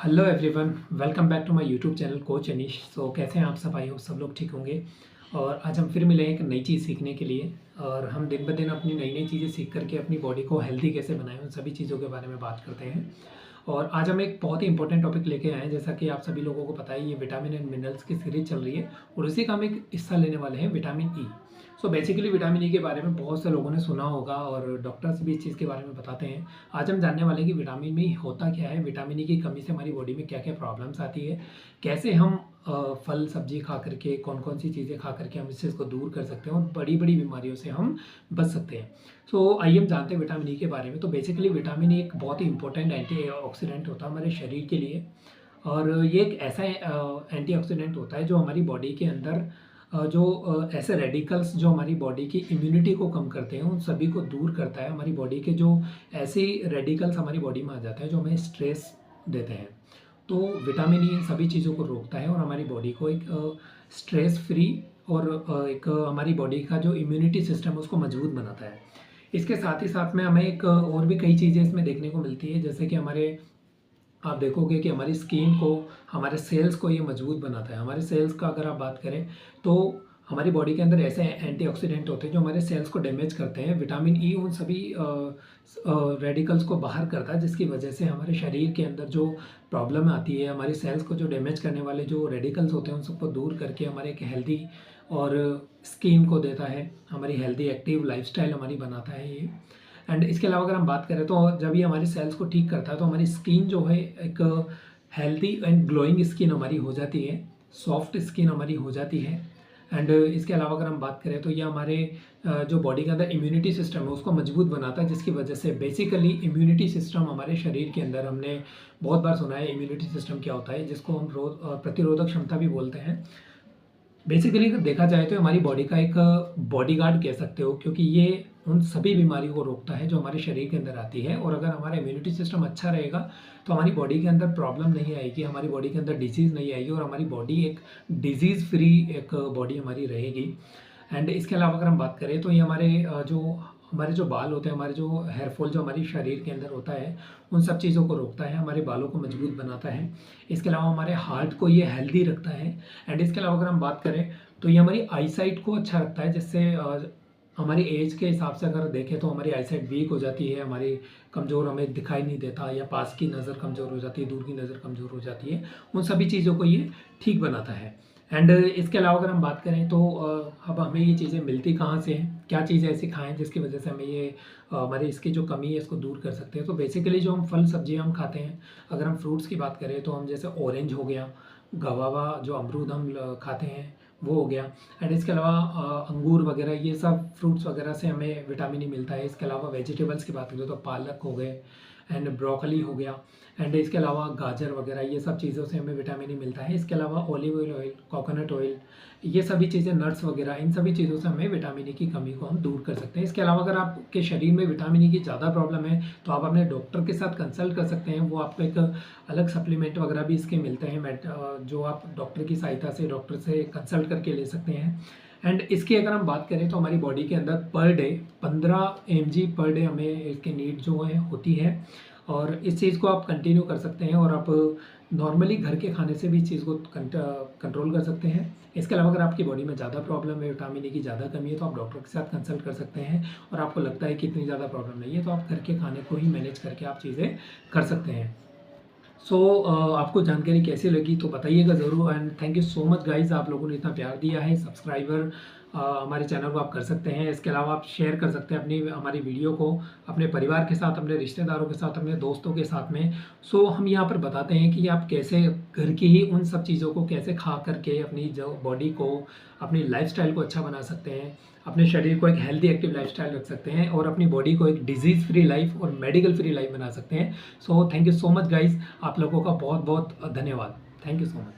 Hello everyone, welcome back to my YouTube channel coach Anish. So कैसे हैं आप सब? आई होप सब लोग ठीक होंगे। और आज हम फिर मिले हैं एक नई चीज़ सीखने के लिए। और हम दिन ब दिन अपनी नई नई चीज़ें सीख करके अपनी बॉडी को हेल्दी कैसे बनाएं, उन सभी चीज़ों के बारे में बात करते हैं। और आज हम एक बहुत ही इंपॉर्टेंट टॉपिक लेके आए हैं। जैसा कि आप सभी लोगों को पता है, ये विटामिन एंड मिनरल्स की सीरीज चल रही है और उसी का हम एक हिस्सा लेने वाले हैं, vitamin E. So basically vitamin E के बारे में बहुत से लोगों ने सुना होगा और डॉक्टर्स भी इस चीज़ के बारे में बताते हैं। आज हम जानने वाले हैं कि विटामिन ई होता क्या है, विटामिन ई की कमी से हमारी बॉडी में क्या क्या प्रॉब्लम्स आती है, कैसे हम फल सब्जी खा करके, कौन कौन सी चीज़ें खा करके हम इस चीज़ को दूर कर सकते हैं और बड़ी बड़ी बीमारियों से हम बच सकते हैं। सो आइए हम जानते हैं विटामिन ई के बारे में। तो बेसिकली विटामिन ई एक बहुत ही इंपॉर्टेंट एंटीऑक्सीडेंट होता है हमारे शरीर के लिए। और ये एक ऐसा एंटीऑक्सीडेंट होता है जो हमारी बॉडी के अंदर ऐसे रेडिकल्स जो हमारी बॉडी की इम्यूनिटी को कम करते हैं, उन सभी को दूर करता है। हमारी बॉडी के जो ऐसे रेडिकल्स हमारी बॉडी में आ जाते हैं जो हमें स्ट्रेस देते हैं, तो विटामिन ई इन सभी चीज़ों को रोकता है और हमारी बॉडी को एक स्ट्रेस फ्री और एक हमारी बॉडी का जो इम्यूनिटी सिस्टम है उसको मजबूत बनाता है। इसके साथ ही साथ में हमें एक और भी कई चीज़ें इसमें देखने को मिलती है। जैसे कि आप देखोगे कि हमारी स्किन को, हमारे सेल्स को ये मजबूत बनाता है। हमारे सेल्स का अगर आप बात करें तो हमारी बॉडी के अंदर ऐसे एंटीऑक्सीडेंट होते हैं जो हमारे सेल्स को डैमेज करते हैं। विटामिन ई उन सभी रेडिकल्स को बाहर करता है, जिसकी वजह से हमारे शरीर के अंदर जो प्रॉब्लम आती है, हमारी सेल्स को जो डैमेज करने वाले जो रेडिकल्स होते हैं उन सबको दूर करके हमारे एक हेल्दी और स्किन को देता है, हमारी हेल्दी एक्टिव लाइफस्टाइल हमारी बनाता है ये। एंड इसके अलावा अगर हम बात करें तो जब ये हमारी सेल्स को ठीक करता है तो हमारी स्किन जो है एक हेल्दी एंड ग्लोइंग स्किन हमारी हो जाती है, सॉफ्ट स्किन हमारी हो जाती है। एंड इसके अलावा अगर हम बात करें तो ये हमारे जो बॉडी के अंदर इम्यूनिटी सिस्टम है उसको मजबूत बनाता है, जिसकी वजह से बेसिकली इम्यूनिटी सिस्टम हमारे शरीर के अंदर, हमने बहुत बार सुना है इम्यूनिटी सिस्टम क्या होता है, जिसको हम प्रतिरोधक क्षमता भी बोलते हैं। बेसिकली अगर देखा जाए तो हमारी बॉडी का एक बॉडीगार्ड कह सकते हो, क्योंकि ये उन सभी बीमारियों को रोकता है जो हमारे शरीर के अंदर आती है। और अगर हमारा इम्यूनिटी सिस्टम अच्छा रहेगा तो हमारी बॉडी के अंदर प्रॉब्लम नहीं आएगी, हमारी बॉडी के अंदर डिजीज़ नहीं आएगी और हमारी बॉडी एक डिजीज़ फ्री एक बॉडी हमारी रहेगी। एंड इसके अलावा अगर हम बात करें तो ये हमारे जो बाल होते हैं, हमारे जो हेयर फॉल जो हमारे शरीर के अंदर होता है, उन सब चीज़ों को रोकता है, हमारे बालों को मजबूत बनाता है। इसके अलावा हमारे हार्ट को ये हेल्दी रखता है। एंड इसके अलावा अगर हम बात करें तो ये हमारी आईसाइट को अच्छा रखता है, जिससे हमारी एज के हिसाब से अगर देखें तो हमारी आईसाइट वीक हो जाती है, हमारी कमज़ोर, हमें दिखाई नहीं देता, या पास की नज़र कमज़ोर हो जाती है, दूर की नज़र कमज़ोर हो जाती है। उन सभी चीज़ों को ये ठीक बनाता है। एंड इसके अलावा अगर हम बात करें तो अब हमें ये चीज़ें मिलती कहाँ से हैं, क्या चीज़ें ऐसी खाएँ जिसकी वजह से हमें ये हमारी इसकी जो कमी है इसको दूर कर सकते हैं। तो बेसिकली जो हम फल सब्जियाँ हम खाते हैं, अगर हम फ्रूट्स की बात करें तो हम जैसे ऑरेंज हो गया, गवावा जो अमरूद हम खाते हैं वो हो गया। एंड इसके अलावा अंगूर वगैरह, ये सब फ्रूट्स वगैरह से हमें विटामिन ई मिलता है। इसके अलावा वेजिटेबल्स की बात करें तो पालक हो गए एंड ब्रोकली हो गया। एंड इसके अलावा गाजर वगैरह, ये सब चीज़ों से हमें विटामिन ई मिलता है। इसके अलावा ऑलिव ऑयल, कोकोनट ऑयल, ये सभी चीज़ें, नट्स वगैरह, इन सभी चीज़ों से हमें विटामिन ई की कमी को हम दूर कर सकते हैं। इसके अलावा अगर आपके शरीर में विटामिन ई की ज़्यादा प्रॉब्लम है तो आप अपने डॉक्टर के साथ कंसल्ट कर सकते हैं। वो आपको एक अलग सप्लीमेंट वगैरह भी इसके मिलते हैं, जो आप डॉक्टर की सहायता से, डॉक्टर से कंसल्ट करके ले सकते हैं। एंड इसकी अगर हम बात करें तो हमारी बॉडी के अंदर per day 15 mg per day हमें इसकी नीड जो है होती है। और इस चीज़ को आप कंटिन्यू कर सकते हैं और आप नॉर्मली घर के खाने से भी इस चीज़ को कंट्रोल कर सकते हैं। इसके अलावा अगर आपकी बॉडी में ज़्यादा प्रॉब्लम है, विटामिन ई की ज़्यादा कमी है, तो आप डॉक्टर के साथ कंसल्ट कर सकते हैं। और आपको लगता है कि इतनी ज़्यादा प्रॉब्लम नहीं है तो आप घर के खाने को ही मैनेज करके आप चीज़ें कर सकते हैं। सो आपको जानकारी कैसी लगी तो बताइएगा ज़रूर। And thank you so much guys, आप लोगों ने इतना प्यार दिया है। सब्सक्राइबर हमारे चैनल को आप कर सकते हैं। इसके अलावा आप शेयर कर सकते हैं हमारी वीडियो को अपने परिवार के साथ, अपने रिश्तेदारों के साथ, अपने दोस्तों के साथ में। सो हम यहाँ पर बताते हैं कि आप कैसे घर की ही उन सब चीज़ों को कैसे खा करके अपनी जो बॉडी को, अपनी लाइफस्टाइल को अच्छा बना सकते हैं, अपने शरीर को एक हेल्दी एक्टिव लाइफस्टाइल रख सकते हैं और अपनी बॉडी को एक डिजीज़ फ्री लाइफ और मेडिकल फ्री लाइफ बना सकते हैं। So thank you so much guys, आप लोगों का बहुत बहुत धन्यवाद। Thank you so much.